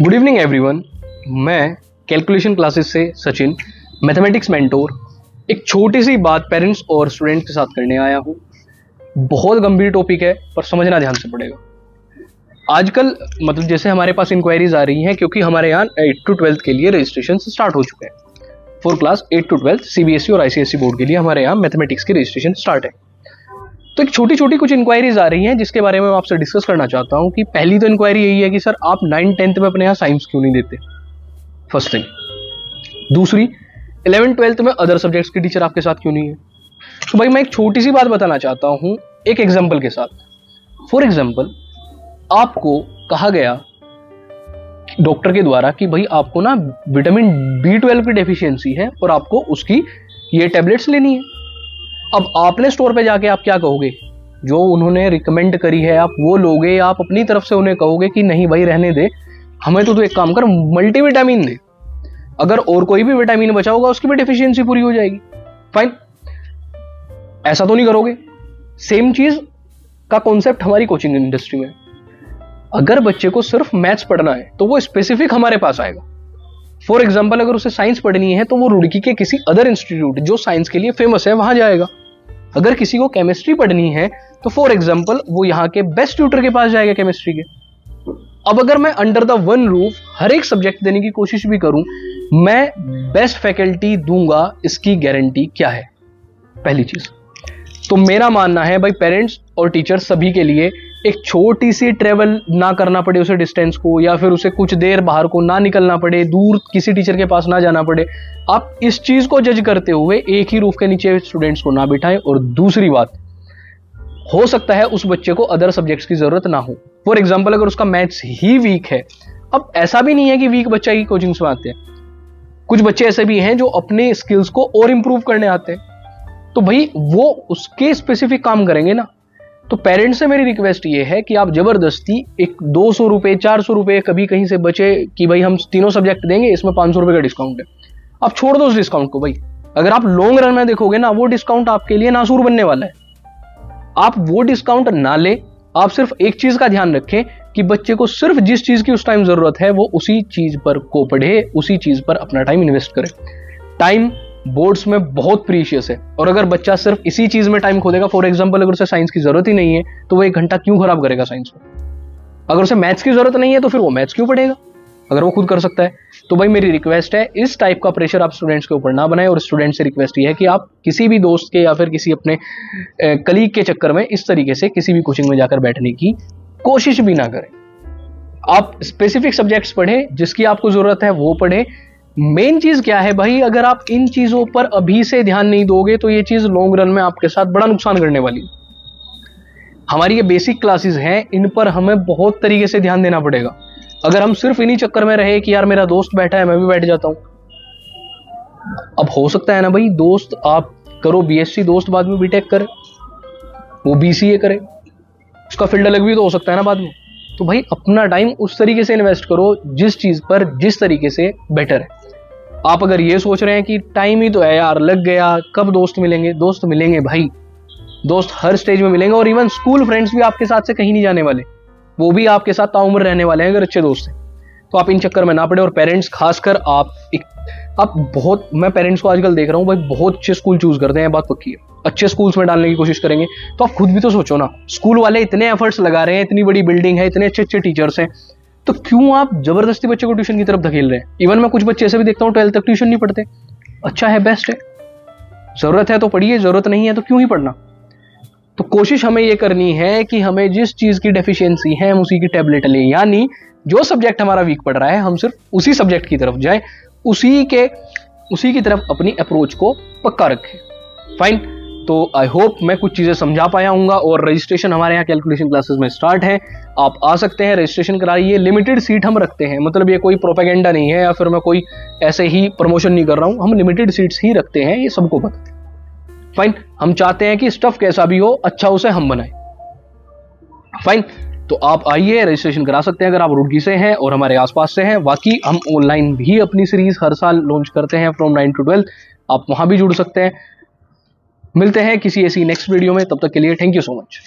Good evening everyone. मैं calculation classes से Sachin, mathematics mentor, एक छोटी सी बात पेरेंट्स और स्टूडेंट्स के साथ करने आया हूँ। बहुत गंभीर टॉपिक है पर समझना ध्यान से पड़ेगा। आजकल मतलब जैसे हमारे पास इंक्वायरीज आ रही हैं क्योंकि हमारे यहाँ 8 to 12 के लिए रजिस्ट्रेशन स्टार्ट हो चुके हैं। फॉर क्लास 8 to 12 सीबीएसई और आईसीएसई बोर्ड के लिए हमारे यहाँ मैथमेटिक्स की रजिस्ट्रेशन स्टार्ट है। तो एक छोटी छोटी कुछ इंक्वायरीज आ रही हैं जिसके बारे में मैं आपसे डिस्कस करना चाहता हूं कि पहली तो इंक्वायरी यही है कि सर आप 9th-10th में अपने यहाँ साइंस क्यों नहीं देते, फर्स्ट थिंग। दूसरी, 11th-12th में अदर सब्जेक्ट्स के टीचर आपके साथ क्यों नहीं है। तो भाई मैं एक छोटी सी बात बताना चाहता हूं एक एग्जाम्पल के साथ। फॉर एग्जाम्पल, आपको कहा गया डॉक्टर के द्वारा कि भाई आपको ना विटामिन B12 की डेफिशिएंसी है और आपको उसकी ये टैबलेट्स लेनी है। अब आपने स्टोर पे जाके आप क्या कहोगे, जो उन्होंने रिकमेंड करी है आप वो लोगे या आप अपनी तरफ से उन्हें कहोगे कि नहीं भाई रहने दे, हमें तो एक काम कर मल्टीविटामिन दे, अगर और कोई भी विटामिन बचा होगा उसकी भी डेफिशिएंसी पूरी हो जाएगी। फाइन, ऐसा तो नहीं करोगे। सेम चीज का कॉन्सेप्ट हमारी कोचिंग इंडस्ट्री में। अगर बच्चे को सिर्फ मैथ्स पढ़ना है तो वो स्पेसिफिक हमारे पास आएगा। फॉर एग्जाम्पल, अगर उसे साइंस पढ़नी है तो वो रुड़की के किसी अदर इंस्टीट्यूट जो साइंस के लिए फेमस है वहां जाएगा। अगर किसी को केमिस्ट्री पढ़नी है तो फॉर एग्जाम्पल वो यहाँ के बेस्ट ट्यूटर के पास जाएगा केमिस्ट्री के। अब अगर मैं अंडर द वन रूफ हर एक सब्जेक्ट देने की कोशिश भी करूं, मैं बेस्ट फैकल्टी दूंगा, इसकी गारंटी क्या है? पहली चीज तो मेरा मानना है भाई पेरेंट्स और टीचर सभी के लिए एक छोटी सी ट्रेवल ना करना पड़े उसे डिस्टेंस को, या फिर उसे कुछ देर बाहर को ना निकलना पड़े, दूर किसी टीचर के पास ना जाना पड़े। आप इस चीज को जज करते हुए एक ही रूफ के नीचे स्टूडेंट्स को ना बिठाएं। और दूसरी बात, हो सकता है उस बच्चे को अदर सब्जेक्ट्स की जरूरत ना हो। फॉर एग्जाम्पल, अगर उसका मैथ्स ही वीक है, अब ऐसा भी नहीं है कि वीक बच्चा ही कोचिंग में आते हैं, कुछ बच्चे ऐसे भी हैं जो अपने स्किल्स को और इंप्रूव करने आते हैं, तो भाई वो उसके स्पेसिफिक काम करेंगे ना। तो पेरेंट्स से मेरी रिक्वेस्ट ये है कि आप जबरदस्ती एक 200 रुपए 400 रुपए कभी कहीं से बचे कि भाई हम तीनों सब्जेक्ट देंगे, इसमें 500 रुपए का डिस्काउंट है, आप छोड़ दो उस डिस्काउंट को। भाई अगर आप लॉन्ग रन में देखोगे ना, वो डिस्काउंट आपके लिए नासूर बनने वाला है। आप वो डिस्काउंट ना ले, आप सिर्फ एक चीज का ध्यान रखें कि बच्चे को सिर्फ जिस चीज की उस टाइम जरूरत है वो उसी चीज पर को पढ़े, उसी चीज पर अपना टाइम इन्वेस्ट करे। टाइम बोर्ड्स में बहुत प्रीशियस है, और अगर बच्चा सिर्फ इसी चीज में टाइम खो देगा, फॉर एग्जांपल अगर उसे साइंस की जरूरत ही नहीं है तो वो 1 घंटा क्यों खराब करेगा साइंस में। अगर उसे मैथ्स की जरूरत नहीं है तो फिर वो मैथ्स क्यों पढ़ेगा अगर वो खुद कर सकता है। तो भाई मेरी रिक्वेस्ट है, इस टाइप का प्रेशर आप स्टूडेंट्स के ऊपर ना बनाएं। और स्टूडेंट से रिक्वेस्ट ये है कि आप किसी भी दोस्त के या फिर किसी अपने कलीग के चक्कर में इस तरीके से किसी भी कोचिंग में जाकर बैठने की कोशिश भी ना करें। आप स्पेसिफिक सब्जेक्ट्स पढ़ें, जिसकी आपको जरूरत है वो पढ़ें। मेन चीज क्या है भाई, अगर आप इन चीजों पर अभी से ध्यान नहीं दोगे तो ये चीज लॉन्ग रन में आपके साथ बड़ा नुकसान करने वाली है। हमारी ये बेसिक क्लासेस हैं, इन पर हमें बहुत तरीके से ध्यान देना पड़ेगा। अगर हम सिर्फ इन्हीं चक्कर में रहे कि यार मेरा दोस्त बैठा है मैं भी बैठ जाता हूं, अब हो सकता है ना भाई दोस्त आप करो बीएससी, दोस्त बाद में बीटेक करे, वो बीसीए करे, उसका फील्ड अलग भी तो हो सकता है ना बाद में। तो भाई अपना टाइम उस तरीके से इन्वेस्ट करो जिस चीज पर जिस तरीके से बेटर है। आप अगर ये सोच रहे हैं कि टाइम ही तो है यार, लग गया, कब दोस्त मिलेंगे, दोस्त मिलेंगे भाई, दोस्त हर स्टेज में मिलेंगे। और इवन स्कूल फ्रेंड्स भी आपके साथ से कहीं नहीं जाने वाले, वो भी आपके साथ ताउम्र रहने वाले हैं अगर अच्छे दोस्त हैं। तो आप इन चक्कर में ना पड़े। और पेरेंट्स खासकर आप बहुत, मैं पेरेंट्स को आजकल देख रहा हूँ भाई बहुत अच्छे स्कूल चूज करते हैं, बात पक्की है, अच्छे स्कूल्स में डालने की कोशिश करेंगे। तो आप खुद भी तो सोचो ना, स्कूल वाले इतने एफर्ट्स लगा रहे हैं, इतनी बड़ी बिल्डिंग है, इतने अच्छे अच्छे टीचर्स हैं, तो क्यों आप जबरदस्ती बच्चे को ट्यूशन की तरफ धकेल रहे हैं। इवन मैं कुछ बच्चे ऐसे भी देखता हूँ 12th तक ट्यूशन नहीं पढ़ते। अच्छा है, बेस्ट है, जरूरत है तो पढ़िए, जरूरत नहीं है तो क्यों ही पढ़ना। तो कोशिश हमें ये करनी है कि हमें जिस चीज की डेफिशिएंसी है हम उसी की टैबलेट लें, यानी जो सब्जेक्ट हमारा वीक पड़ रहा है हम सिर्फ उसी सब्जेक्ट की तरफ जाएं, उसी की तरफ अपनी अप्रोच को पक्का रखें। फाइन, तो आई होप मैं कुछ चीजें समझा पाया हूँगा। और रजिस्ट्रेशन हमारे यहाँ कैलकुलेशन क्लासेस में स्टार्ट है, आप आ सकते हैं, रजिस्ट्रेशन कराइए। लिमिटेड सीट हम रखते हैं, मतलब ये कोई प्रोपेगेंडा नहीं है या फिर मैं कोई ऐसे ही प्रमोशन नहीं कर रहा हूँ, हम लिमिटेड सीट्स ही रखते हैं, ये सबको पता है। फाइन, हम चाहते हैं कि स्टफ कैसा भी हो अच्छा उसे हम बनाएं। फाइन, तो आप आइए, रजिस्ट्रेशन करा सकते हैं अगर आप रुड़की से हैं और हमारे आसपास से हैं। बाकी हम ऑनलाइन भी अपनी सीरीज हर साल लॉन्च करते हैं फ्रॉम 9 to 12, आप वहां भी जुड़ सकते हैं। मिलते हैं किसी ऐसी नेक्स्ट वीडियो में, तब तक के लिए थैंक यू सो मच।